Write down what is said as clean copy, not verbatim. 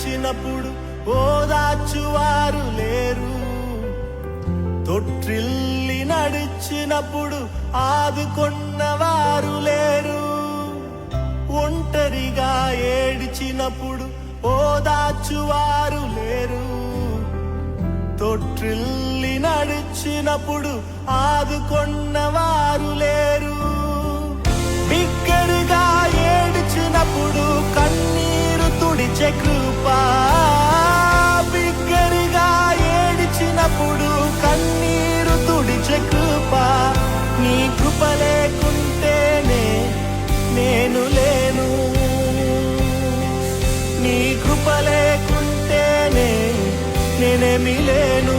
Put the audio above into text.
నడిచినప్పుడు ఓదార్చువారు లేరు, తొట్టిల్లి నడిచినప్పుడు ఆదుకొన్నవారు లేరు, ఒంటరిగా ఏడిచినప్పుడు ఓదార్చువారు లేరు, తొట్టిల్లి నడిచినప్పుడు ఆదుకొన్నవారు లేరు, బిగ్గరగా ఏడిచినప్పుడు కన్నీరు తుడిచే కృప, బిగ్గరగా ఏడిచినప్పుడు కన్నీరు తుడిచే కృప, నీ కృప లేకుంటేనే నేను లేను, నీ కృప లేకుంటేనే నేనేమి లేను.